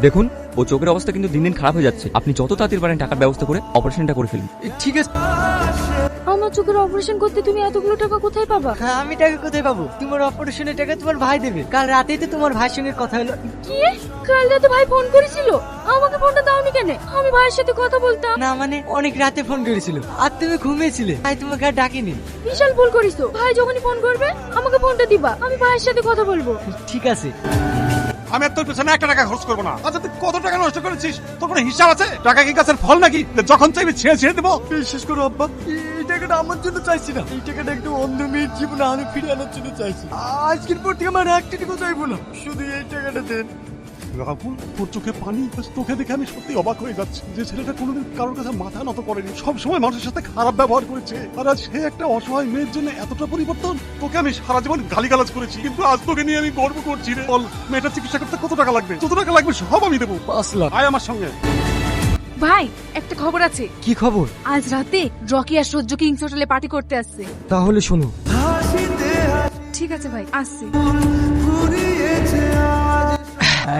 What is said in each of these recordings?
দেখুন ও চোখের অবস্থা কিন্তু দিন দিন খারাপ হয়ে যাচ্ছে, আপনি যত তাড়াতাড়ি পারেন টাকার ব্যবস্থা করে অপারেশনটা করে ফেলুন। ঠিক আছে। আমার চোখের অপারেশন করতে তুমি এতগুলো টাকা কোথায় পাবা? হ্যাঁ, আমি টাকা কোথায় পাবো? তোমার অপারেশনের টাকা তোমার ভাই দেবে। কাল রাতেই তো তোমার ভাইয়ের সঙ্গে কথা হলো। কি? কাল রাতে ভাই ফোন করেছিল, আমাকে ফোনটা দাওনি কেন? আমি ভাইয়ের সাথে কথা বলতাম। না মানে অনেক রাতে ফোন করেছিল আর তুমি ঘুমিয়েছিলে, তাই তোমাকে আর ডাকিনি। বিশাল ভুল করিছো, ভাই যখনই ফোন করবে আমাকে ফোনটা দিবা, আমি ভাইয়ের সাথে কথা বলবো। ঠিক আছে। আমি আর তোর পেছনে 1 টাকা খরচ করবো না। আচ্ছা তুই কত টাকা নষ্ট করেছিস, তোর কোনো হিসাব আছে? টাকা কি গাছের ফল নাকি যখন চাইবি ছেড়ে ছেড়ে দেবো? বিশ্বাস করো আব্বা, এই টাকাটা আমার জন্য চাইছি না। এই টাকাটা একটু অন্ধ মেয়ের জীবনে আমি ফিরে আনার জন্য চাইছি। আজকের পর থেকে আমার একটা টাকা চাইবো না, শুধু এই টাকাটা দেন। রাহুল, তোর চোখে পানি, তোকে দেখে আমি সত্যি অবাক হয়ে যাচ্ছি। যে ছেলেটা কোনোদিন কারোর কাছে মাথা নত করেনি, সব সময় মানুষের সাথে খারাপ ব্যবহার করেছে, আর আজ সে একটা অসহায় মেয়ের জন্য এতটা পরিবর্তন। তোকে আমি সারা জীবন গালিগালাজ করেছি, কিন্তু আজ তোকে নিয়ে আমি গর্ব করছি রে। বল, মেয়েটার চিকিৎসা করতে কত টাকা লাগবে? যত টাকা লাগবে সব আমি দেবো। 5 লাখ। আয় আমার সঙ্গে। ভাই একটা খবর আছে। কি খবর? আজ রাতে রকি আর সহ্য কিংস হোটেলে পার্টি করতে আসছে। তাহলে শোনো। ঠিক আছে ভাই, আসছি।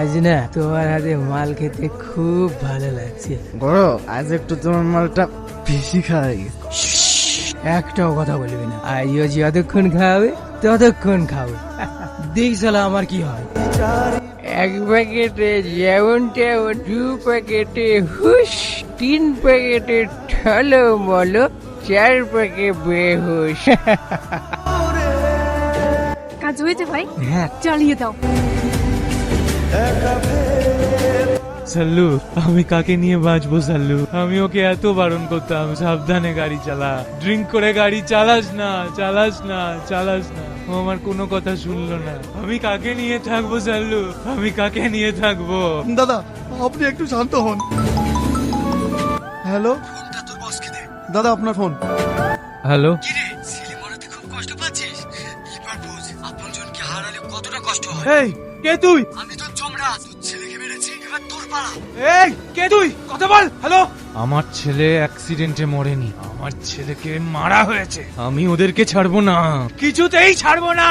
আজ না তোমার হাতে মাল খেতে খুব ভালো লাগছে। বড়, আজ একটু তোমার মালটা বেশি খাই। একটাও কথা বলবি না, আজও যতক্ষণ খাওয়াবে ততক্ষণ খাবে। দেখ শালা আমার কি হয়। 1 প্যাকেটে যেমন তেমন, 2 প্যাকেটে হুশ, 3 প্যাকেটে ঠলো মলো, 4 প্যাকেট বেহুশ। কাজ হয়েছে ভাই, হ্যাঁ চালিয়ে দাও। সাল্লু, আমি কাকে নিয়ে বাঁচবো সাল্লু? আমি ওকে এত বারণ করতাম সাবধানে গাড়ি চালা, ড্রিঙ্ক করে গাড়ি চালাস না, চালাস না, চালাস না। ও আমার কোনো কথা শুনলো না। আমি কাকে নিয়ে থাকবো সাল্লু? আমি কাকে নিয়ে থাকবো? দাদা, আপনি একটু শান্ত হন। হ্যালো দাদা, আপনার ফোন। হ্যালো, ছেলে মরাতে খুব কষ্ট পাচ্ছিস? এবার বুঝ আপনজনকে হারালে কতটা কষ্ট হয়। এই কে তুই? আমি তো জমরা, তোর ছেলেকে মেরেছি, এবার তোর পালা। এই কে তুই? কথা বল। হ্যালো, আমার ছেলে অ্যাক্সিডেন্টে মরেনি, আমার ছেলেকে মারা হয়েছে। আমি ওদেরকে ছাড়বো না, কিছুতেই ছাড়বো না।